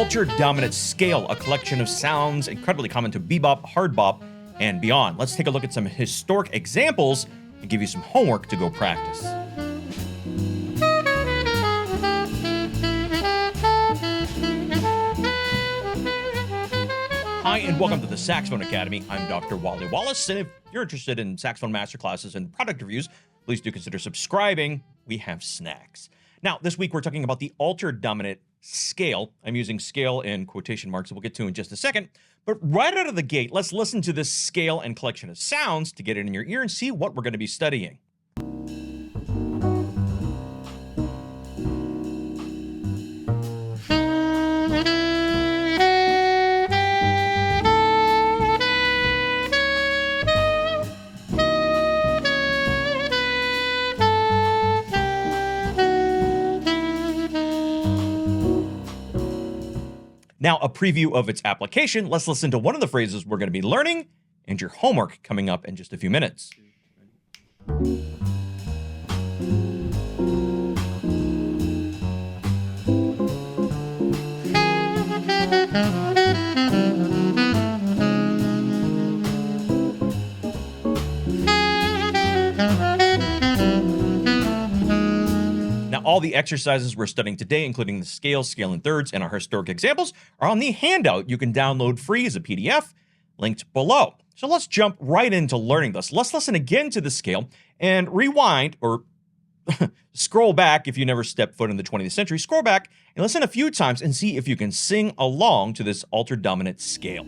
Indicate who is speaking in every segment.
Speaker 1: altered dominant scale, a collection of sounds incredibly common to bebop, hard bop, and beyond. Let's take a look at some historic examples and give you some homework to go practice. Hi, and welcome to the Saxophone Academy. I'm Dr. Wally Wallace, and if you're interested in saxophone masterclasses and product reviews, please do consider subscribing. We have snacks. Now, this week we're talking about the altered dominant scale. I'm using scale in quotation marks that we'll get to in just a second. But right out of the gate, let's listen to this scale and collection of sounds to get it in your ear and see what we're going to be studying. Now, a preview of its application. Let's listen to one of the phrases we're going to be learning and your homework coming up in just a few minutes. All the exercises we're studying today, including the scale, scale and thirds, and our historic examples, are on the handout you can download free as a PDF, linked below. So let's jump right into learning this. Let's listen again to the scale and rewind, or scroll back if you never stepped foot in the 20th century. Scroll back and listen a few times and see if you can sing along to this altered dominant scale.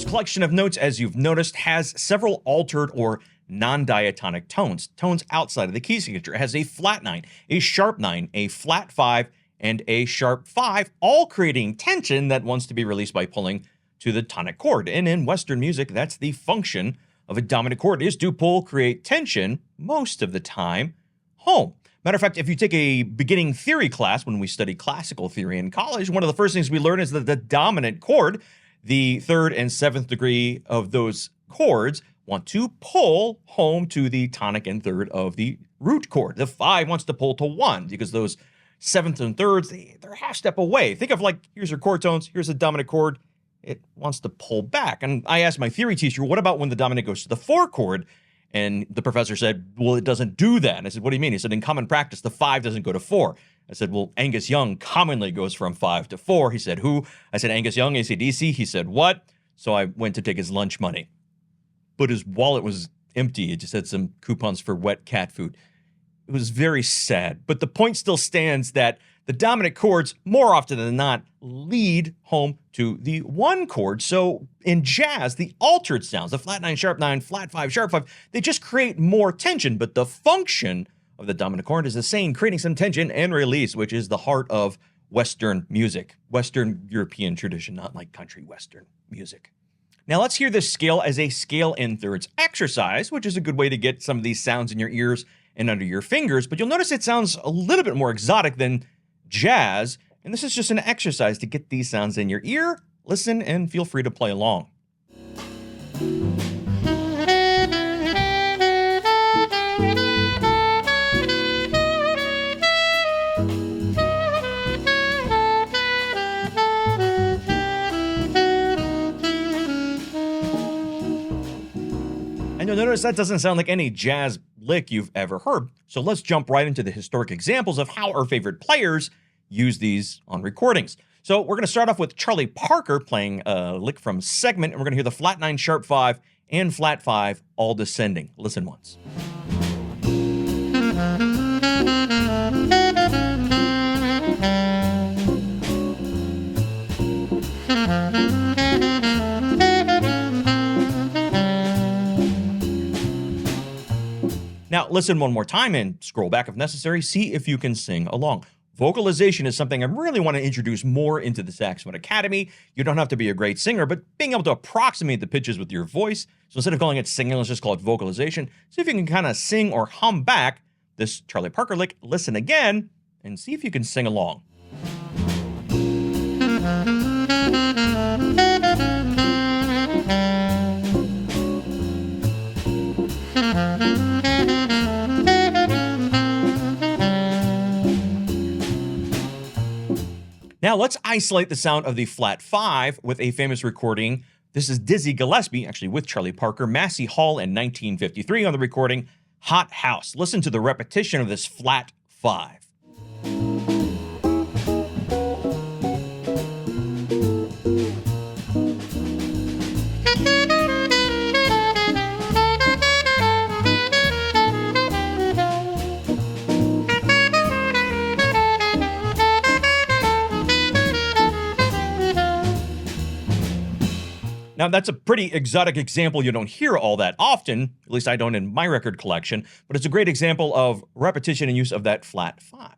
Speaker 1: Collection of notes, as you've noticed, has several altered or non-diatonic tones outside of the key signature. It has a flat 9, a sharp 9, a flat 5, and a sharp 5, all creating tension that wants to be released by pulling to the tonic chord. And in Western music, that's the function of a dominant chord, is to pull, create tension, most of the time, home. Matter of fact, if you take a beginning theory class, when we study classical theory in college, one of the first things we learn is that the dominant chord, the third and seventh degree of those chords, want to pull home to the tonic and third of the root chord. The 5 wants to pull to 1 because those seventh and thirds, they're half step away. Think of, like, here's your chord tones, here's a dominant chord. It wants to pull back. And I asked my theory teacher, what about when the dominant goes to the 4 chord? And the professor said, well, it doesn't do that. And I said, what do you mean? He said, in common practice, the 5 doesn't go to 4. I said, well, Angus Young commonly goes from 5 to 4. He said, who? I said, Angus Young, AC/DC. He said, what? So I went to take his lunch money. But his wallet was empty. It just had some coupons for wet cat food. It was very sad. But the point still stands that the dominant chords, more often than not, lead home to the 1 chord. So in jazz, the altered sounds, the flat 9, sharp 9, flat 5, sharp 5, they just create more tension. But the function of the dominant chord is the same, creating some tension and release, which is the heart of Western music, Western European tradition, not like country Western music. Now let's hear this scale as a scale in thirds exercise, which is a good way to get some of these sounds in your ears and under your fingers, but you'll notice it sounds a little bit more exotic than jazz, and this is just an exercise to get these sounds in your ear. Listen and feel free to play along. And you'll notice that doesn't sound like any jazz lick you've ever heard. So let's jump right into the historic examples of how our favorite players use these on recordings. So we're going to start off with Charlie Parker playing a lick from Segment, and we're going to hear the flat 9, sharp 5, and flat 5 all descending. Listen once. Now, listen one more time and scroll back if necessary. See if you can sing along. Vocalization is something I really want to introduce more into the Saxophone Academy. You don't have to be a great singer, but being able to approximate the pitches with your voice. So instead of calling it singing, let's just call it vocalization. See if you can kind of sing or hum back this Charlie Parker lick, listen again, and see if you can sing along. Now let's isolate the sound of the flat 5 with a famous recording. This is Dizzy Gillespie, actually with Charlie Parker, Massey Hall in 1953 on the recording Hot House. Listen to the repetition of this flat 5. Now, that's a pretty exotic example you don't hear all that often, at least I don't in my record collection, but it's a great example of repetition and use of that flat 5.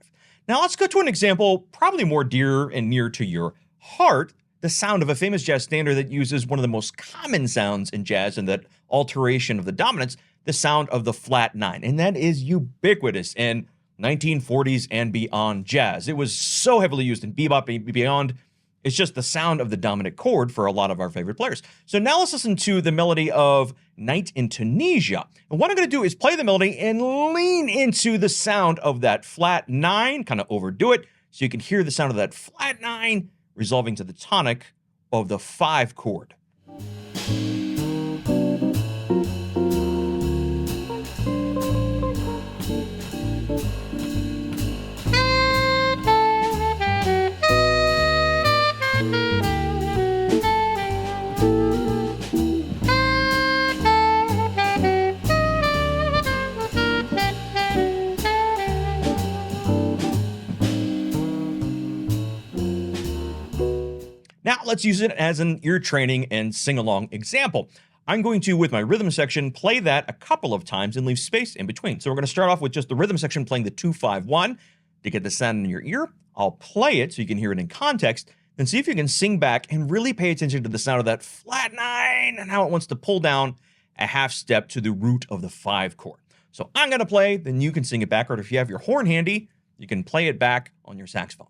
Speaker 1: Now, let's go to an example probably more dear and near to your heart, the sound of a famous jazz standard that uses one of the most common sounds in jazz and that alteration of the dominance, the sound of the flat 9, and that is ubiquitous in 1940s and beyond jazz. It was so heavily used in bebop and beyond. It's just the sound of the dominant chord for a lot of our favorite players. So now let's listen to the melody of Night in Tunisia. And what I'm going to do is play the melody and lean into the sound of that flat 9, kind of overdo it, so you can hear the sound of that flat 9 resolving to the tonic of the 5 chord. Now let's use it as an ear training and sing-along example. I'm going to, with my rhythm section, play that a couple of times and leave space in between. So we're going to start off with just the rhythm section playing the 2-5-1 to get the sound in your ear. I'll play it so you can hear it in context, then see if you can sing back and really pay attention to the sound of that flat 9 and how it wants to pull down a half step to the root of the 5 chord. So I'm going to play, then you can sing it back, or if you have your horn handy, you can play it back on your saxophone.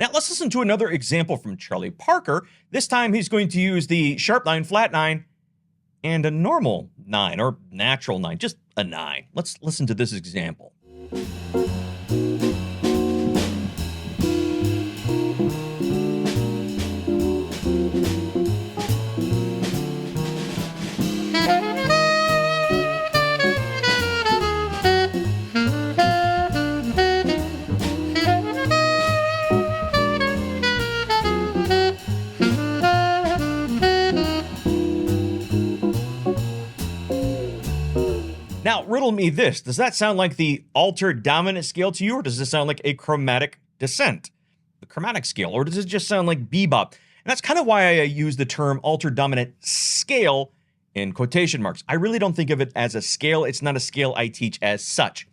Speaker 1: Now let's listen to another example from Charlie Parker. This time he's going to use the sharp 9, flat 9, and a normal 9, or natural 9, just a 9. Let's listen to this example. Now, riddle me this. Does that sound like the altered dominant scale to you, or does it sound like a chromatic descent, the chromatic scale, or does it just sound like bebop? And that's kind of why I use the term altered dominant scale in quotation marks. I really don't think of it as a scale. It's not a scale I teach as such.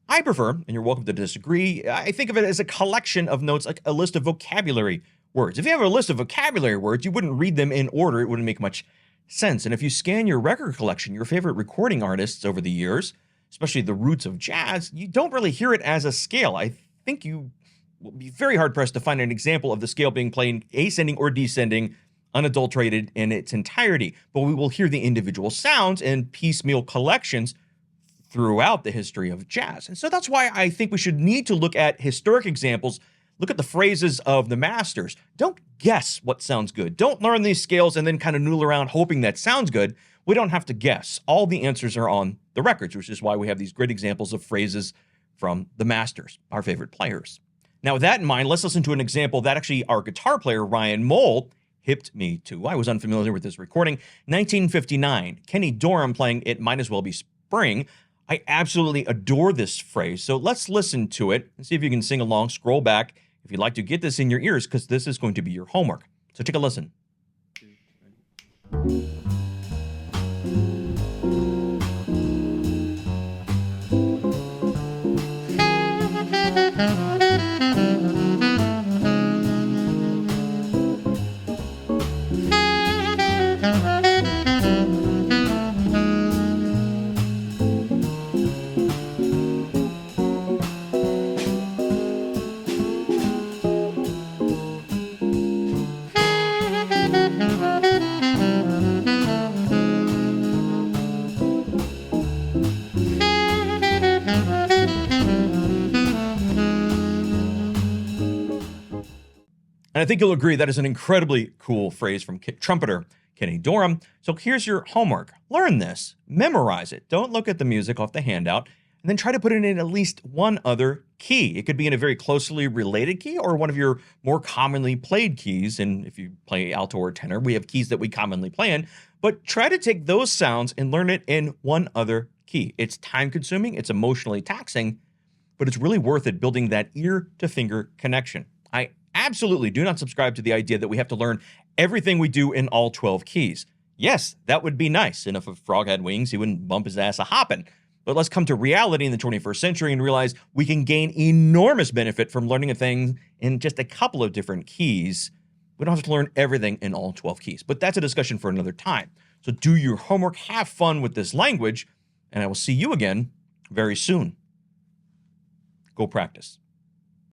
Speaker 1: I prefer, and you're welcome to disagree, I think of it as a collection of notes, like a list of vocabulary words. If you have a list of vocabulary words, you wouldn't read them in order. It wouldn't make much sense. And if you scan your record collection, your favorite recording artists over the years, especially the roots of jazz, you don't really hear it as a scale. I think you will be very hard-pressed to find an example of the scale being played ascending or descending, unadulterated in its entirety. But we will hear the individual sounds in piecemeal collections throughout the history of jazz. And so that's why I think we should need to look at historic examples. Look at the phrases of the masters. Don't guess what sounds good. Don't learn these scales and then kind of noodle around hoping that sounds good. We don't have to guess. All the answers are on the records, which is why we have these great examples of phrases from the masters, our favorite players. Now, with that in mind, let's listen to an example that actually our guitar player, Ryan Moll, hipped me to. I was unfamiliar with this recording. 1959, Kenny Dorham playing It Might As Well Be Spring. I absolutely adore this phrase, so let's listen to it and see if you can sing along. Scroll back if you'd like to get this in your ears, because this is going to be your homework. So take a listen. And I think you'll agree that is an incredibly cool phrase from trumpeter Kenny Dorham. So here's your homework. Learn this, memorize it. Don't look at the music off the handout, and then try to put it in at least one other key. It could be in a very closely related key or one of your more commonly played keys. And if you play alto or tenor, we have keys that we commonly play in. But try to take those sounds and learn it in one other key. It's time consuming, it's emotionally taxing, but it's really worth it building that ear to finger connection. I absolutely do not subscribe to the idea that we have to learn everything we do in all 12 keys. Yes, that would be nice, and if a frog had wings, he wouldn't bump his ass a-hoppin'. But let's come to reality in the 21st century and realize we can gain enormous benefit from learning a thing in just a couple of different keys. We don't have to learn everything in all 12 keys, but that's a discussion for another time. So do your homework, have fun with this language, and I will see you again very soon. Go practice.